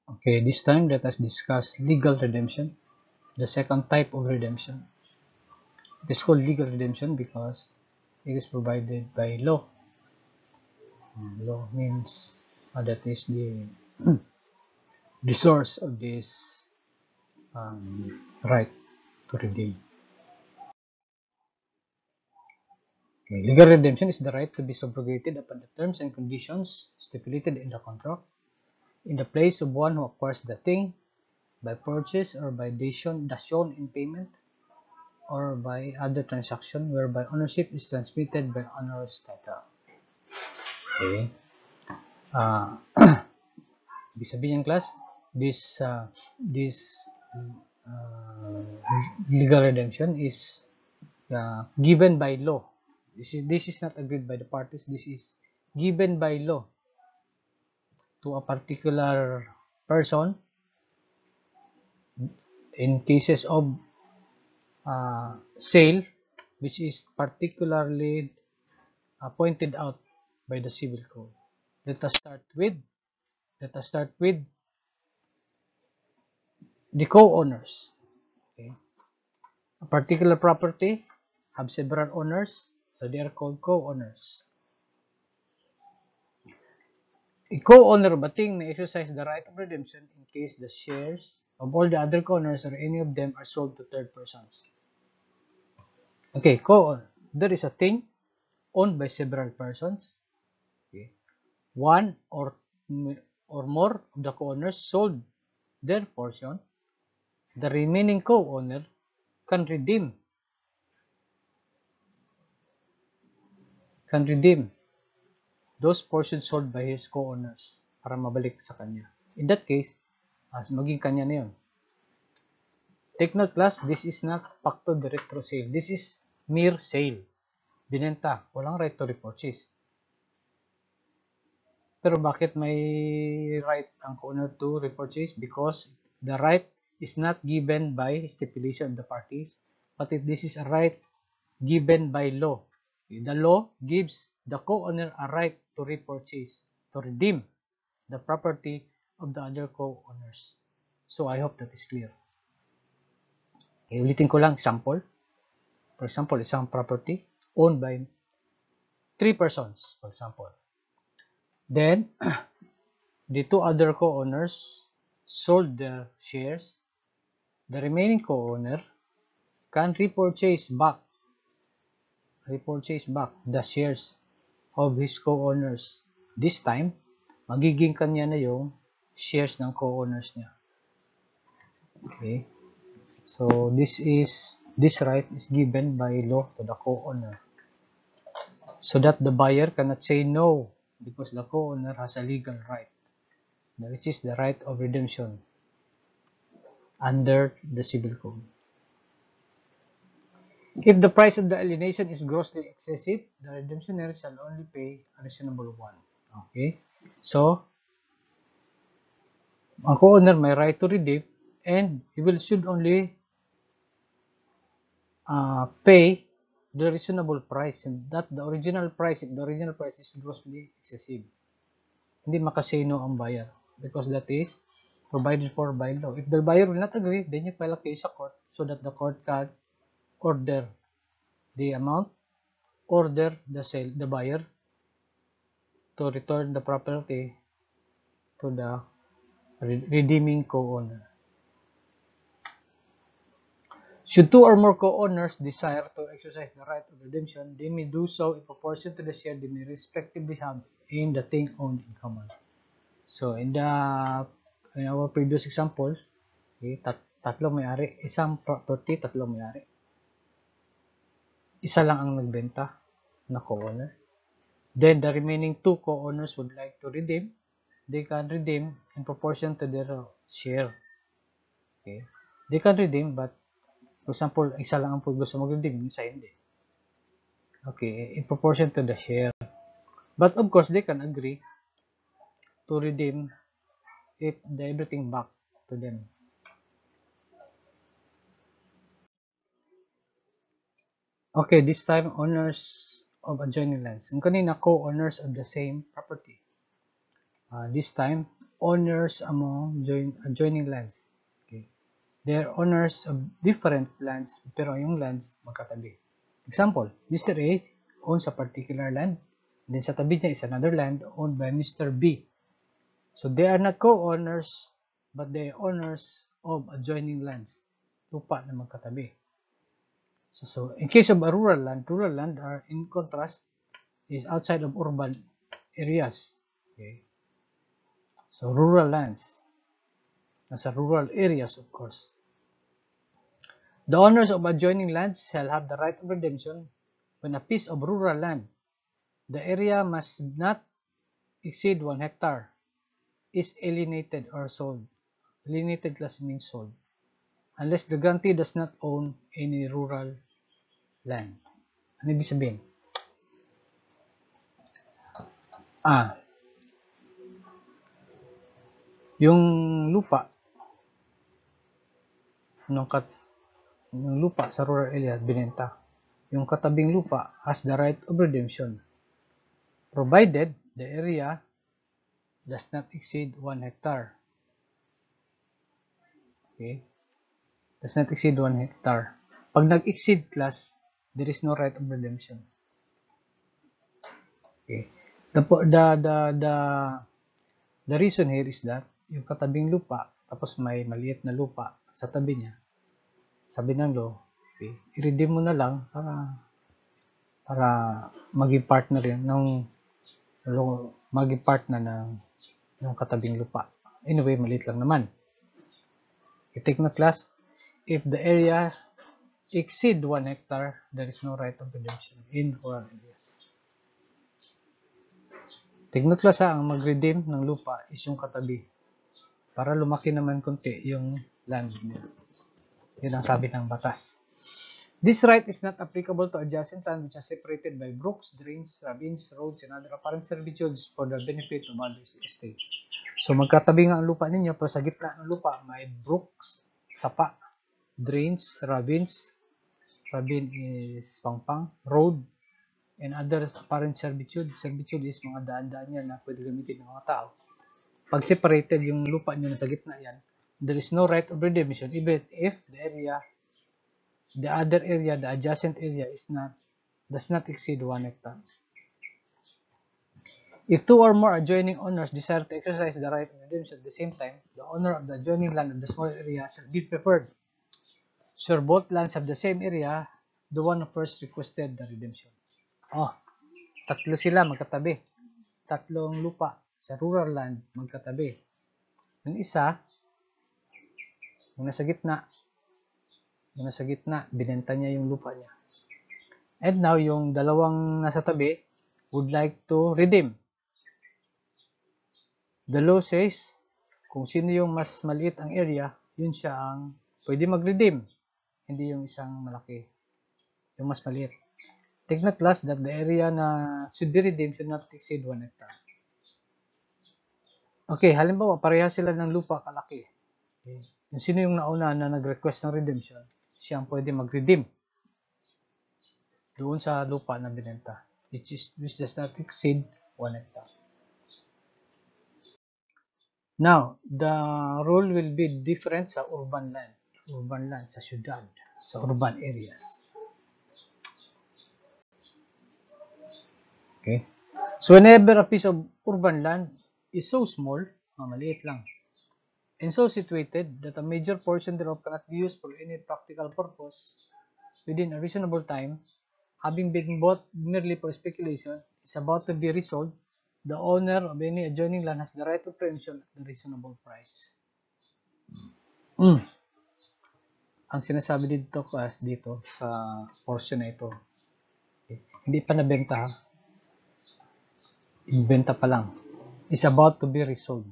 Okay, this time let us discuss legal redemption, the second type of redemption. It is called legal redemption because it is provided by law. Law means that is the source of this right to redeem. Okay. Legal redemption is the right to be subrogated upon the terms and conditions stipulated in the contract in the place of one who acquires the thing by purchase or by dation in payment or by other transaction whereby ownership is transmitted by onerous title. Okay. Uh, Ibig sabihin ng class, this uh, legal redemption is given by law. This is not agreed by the parties. This is given by law to a particular person in cases of sale, which is particularly pointed out by the civil code. Let us start with the co-owners. Okay. A particular property have several owners, so they are called co-owners. A co-owner of a thing may exercise the right of redemption in case the shares of all the other co-owners or any of them are sold to third persons. Okay, co-owner. There is a thing owned by several persons. Okay. One or more of the co-owners sold their portion. The remaining co-owner can redeem those portions sold by his co-owners para mabalik sa kanya. In that case, maging kanya na yun. Take note class, this is not facto de retro sale. This is mere sale. Binenta, walang right to repurchase. Pero bakit may right ang co-owner to repurchase? Because the right is not given by stipulation of the parties, but this is a right given by law. The law gives the co-owner a right to repurchase, to redeem the property of the other co-owners. So I hope that is clear. Okay, ulitin ko lang example. For example, isang property owned by 3 persons, for example. Then, the two other co-owners sold their shares. The remaining co-owner can repurchase back the shares of his co-owners. This time, magiging kanya na yung shares ng co-owners niya. Okay? So, this right is given by law to the co-owner. So that the buyer cannot say no because the co-owner has a legal right, which is the right of redemption under the civil code. If the price of the alienation is grossly excessive, the redemptioner shall only pay a reasonable one. Okay? So, ang co-owner may right to redeem and he should only pay the reasonable price, and that the original price, if the original price is grossly excessive. Hindi makasay no ang buyer because that is provided for by law. If the buyer will not agree, then you file a case sa court so that the court can order the amount, order the buyer to return the property to the redeeming co-owner. Should two or more co-owners desire to exercise the right of redemption, they may do so in proportion to the share they may respectively have in the thing owned in common. So, in our previous example, okay, tatlong may-ari, isang property, tatlong may-ari. Isa lang ang nagbenta na co-owner. Then, the remaining two co-owners would like to redeem. They can redeem in proportion to their share. Okay? They can redeem, but for example, isa lang ang gusto mag-redeem, isa hindi. Okay, in proportion to the share. But of course, they can agree to redeem everything back to them. Okay, this time, owners of adjoining lands. Yung kanina, co-owners of the same property. This time, owners among adjoining lands. Okay. They are owners of different lands, pero yung lands magkatabi. Example, Mr. A owns a particular land, and then sa tabi niya is another land owned by Mr. B. So they are not co-owners, but they are owners of adjoining lands, lupa na magkatabi. So in case of a rural land are in contrast is outside of urban areas. Okay. So rural lands, nasa rural areas of course. The owners of adjoining lands shall have the right of redemption when a piece of rural land, the area must not exceed 1 hectare, is alienated or sold. Alienated class means sold, unless the grantee does not own any rural land. Ano ibig sabihin? Yung lupa yung lupa sa rural area binenta. Yung katabing lupa has the right of redemption, provided the area does not exceed 1 hectare. Okay? Does not exceed 1 hectare. Pag nag-exceed class, there is no right of redemption. Okay. The reason here is that yung katabing lupa, tapos may maliit na lupa sa tabi niya, sabi ng law, okay, i-redeem mo na lang para maging partner yan maging partner ng katabing lupa. Anyway, maliit lang naman. I-take na class, if the area exceed 1 hectare, there is no right of redemption in rural areas. Take note class, ang mag-redeem ng lupa is yung katabi para lumaki naman konti yung land niya. Yun ang sabi ng batas. This right is not applicable to adjacent land which are separated by brooks, drains, ravines, roads, and other apparent servitudes for the benefit of other estates. So magkatabi nga ang lupa ninyo, pero sa gitna ng lupa may brooks, sapa, drains, ravines, ravine is pangpang, road, and other apparent servitude. Servitude is mga daan-daan yan na pwede gamitin ng mga tao. Pag separated yung lupa nyo na sa gitna yan, there is no right of redemption even if the adjacent area does not exceed 1 hectare. If two or more adjoining owners desire to exercise the right of redemption at the same time, the owner of the adjoining land of the smaller area shall be preferred. Sure, both lands have the same area, the one who first requested the redemption. Tatlo sila magkatabi. Tatlong lupa sa rural land magkatabi. Yung isa, yung nasa gitna, binenta niya yung lupa niya. And now, yung dalawang nasa tabi would like to redeem. The law says, kung sino yung mas maliit ang area, yun siya ang pwede mag-redeem. Hindi yung isang malaki. Yung mas maliit. Take note class that the area na should be redeemed should not exceed 1 hectare. Okay, halimbawa, pareha sila ng lupa kalaki. Okay. Yung sino yung nauna na nag-request ng redemption, siyang pwede mag-redeem doon sa lupa na binenta, which does not exceed 1 hectare. Now, the rule will be different sa urban land, sa syudad, sa urban areas. Okay. So whenever a piece of urban land is so small, maliit lang, and so situated that a major portion thereof cannot be used for any practical purpose within a reasonable time, having been bought merely for speculation, is about to be resold, the owner of any adjoining land has the right of preemption at a reasonable price. Ang sinasabi dito sa portion na ito, okay, hindi pa nabenta, ibenta pa lang, is about to be resold.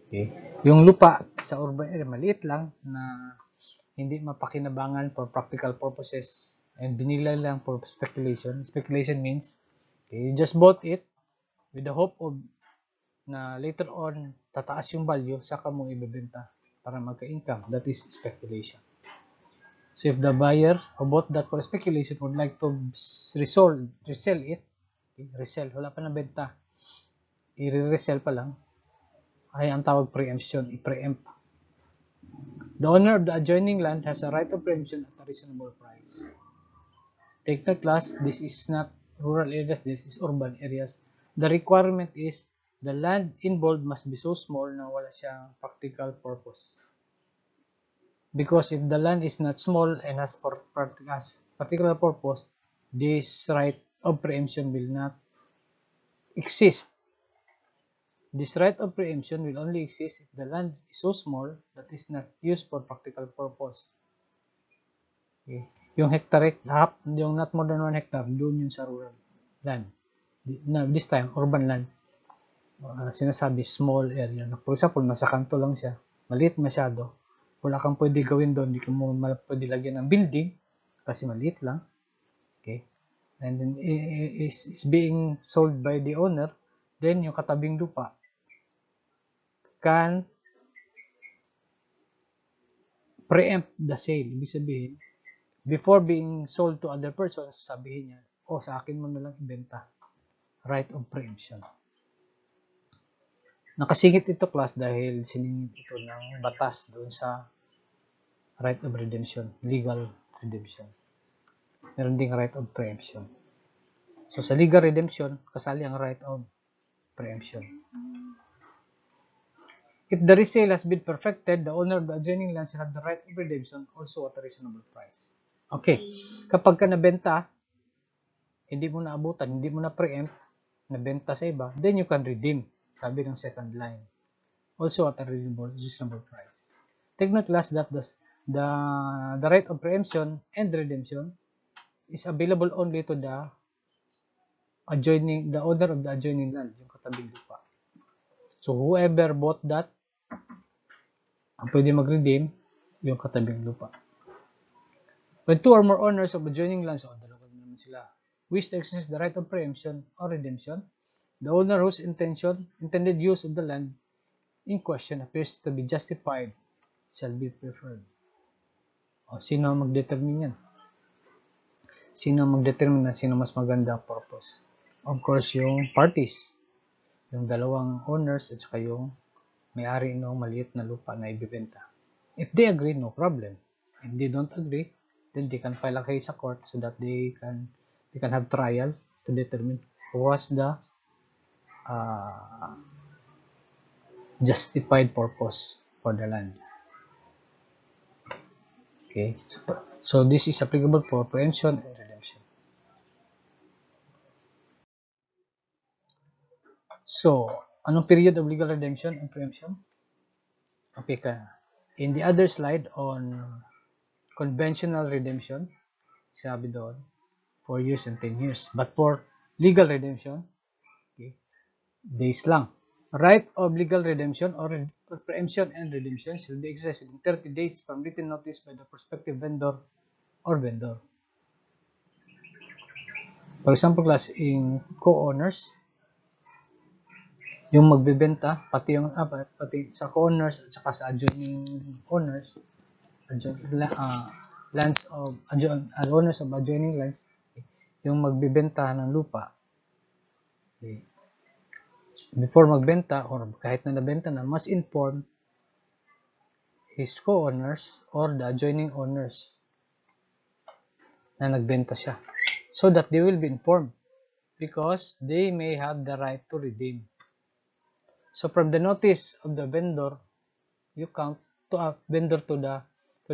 Okay. Yung lupa sa urban area maliit lang na hindi mapakinabangan for practical purposes and binila lang for speculation. Speculation means okay, you just bought it with the hope of na later on tataas yung value saka mo ibebenta para magka-income. That is speculation. So if the buyer who bought that for speculation would like to resell it, okay, wala pa na benta, i-resell pa lang, ay ang tawag preemption, i-preempt. The owner of the adjoining land has a right of preemption at a reasonable price. Take note class, this is not rural areas, this is urban areas. The requirement is the land involved must be so small na wala siyang practical purpose. Because if the land is not small and has particular purpose, this right of preemption will not exist. This right of preemption will only exist if the land is so small that is not used for practical purpose. Okay. Yung hectare, yung not more than 1 hectare, doon yun sa rural land. This time, urban land. Sinasabi small area. For example, nasa kanto lang siya. Maliit masyado. Wala kang pwede gawin doon. Hindi ka mo pwede lagyan ng building kasi maliit lang. Okay. And then it's being sold by the owner. Then yung katabing lupa can preempt the sale. Ibig sabihin, before being sold to other persons, sabihin niya, sa akin mo na lang ibenta. Right of preemption. Nakasingit ito class dahil siningit ito ng batas doon sa right of redemption, legal redemption. Meron ding right of preemption. So sa legal redemption, kasali ang right of preemption. If the resale has been perfected, the owner of the adjoining land shall have the right of redemption also at a reasonable price. Okay, kapag ka nabenta, hindi mo na abutan, hindi mo na preempt, nabenta sa iba, then you can redeem, sabi ng second line. Also at a reasonable price. Take note class that the right of preemption and redemption is available only to the owner of the adjoining land, yung katabing lupa. So whoever bought that, ang pwede mag-redeem, yung katabing lupa. When two or more owners of adjoining lands, dalawa naman sila, wish to exercise the right of preemption or redemption, the owner whose intended use of the land in question appears to be justified shall be preferred. Sino mag-determine yan? Sino mag-determine na sino mas maganda purpose? Of course, yung parties. Yung dalawang owners at saka yung may-ari ng maliit na lupa na ibibenta. If they agree, no problem. If they don't agree, then they can file a case sa court so that they can have trial to determine who was the justified purpose for the land. Okay, so this is applicable for preemption and redemption. So, anong period of legal redemption and preemption? Okay in the other slide on conventional redemption, sabi doon, 4 years and 10 years. But for legal redemption, okay, days lang. Right of legal redemption or preemption and redemption shall be exercised within 30 days from written notice by the prospective vendor or vendor. For example, class in co-owners, yung magbebenta, pati sa co-owners at saka sa adjoining owners, owners of adjoining lands, yung magbebenta ng lupa, okay, before magbenta or kahit na nabenta na, must inform his co-owners or the adjoining owners na nagbenta siya so that they will be informed because they may have the right to redeem. So from the notice of the vendor, you count to a vendor to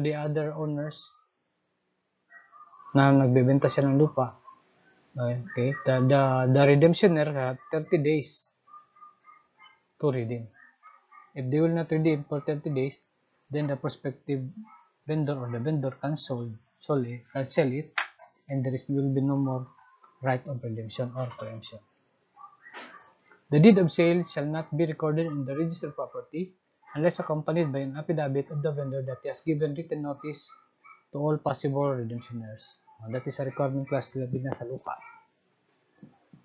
the other owners na nagbebenta siya ng lupa. Okay, the redemptioner have 30 days to redeem. If they will not redeem for 30 days, then the prospective vendor or the vendor can sell it, and there will be no more right of redemption or preemption. The deed of sale shall not be recorded in the register of property unless accompanied by an affidavit of the vendor that he has given written notice to all possible redemptioners. That is a requirement class na sa lupa,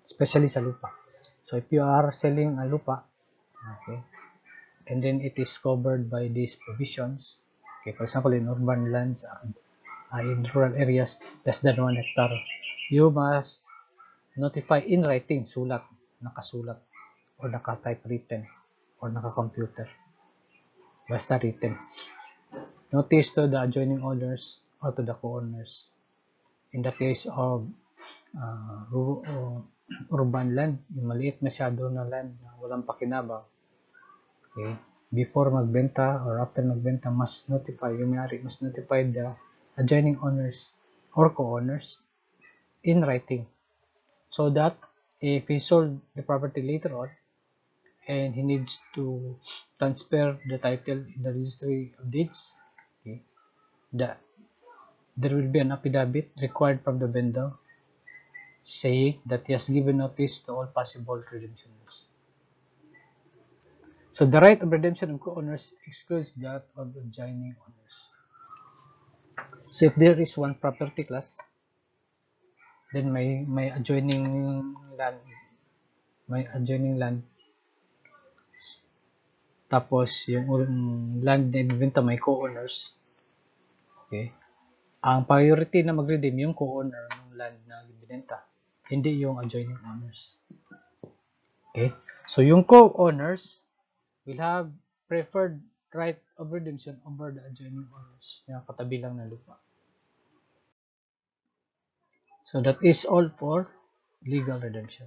especially sa lupa. So if you are selling a lupa, okay, and then it is covered by these provisions, okay, for example, in urban lands, in rural areas, less than 1 hectare, you must notify in writing, nakasulat, or naka-type written or naka-computer. Basta written. Notice to the adjoining owners or to the co-owners. In the case of urban land, yung maliit masyado na land na walang pakinabang, okay, before magbenta or after magbenta, yung may-ari must notify the adjoining owners or co-owners in writing, so that if he sold the property later on and he needs to transfer the title in the registry of deeds, okay, there will be an affidavit required from the vendor saying that he has given notice to all possible redemptioners. So the right of redemption of co-owners excludes that of adjoining owners. So if there is one property class, then may adjoining land, tapos yung land na ibibenta may co-owners, okay, ang priority na mag-redeem yung co-owner ng land na ibibenta, hindi yung adjoining owners. Okay, so yung co-owners will have preferred right of redemption over the adjoining owners na katabi lang na lupa. So that is all for legal redemption.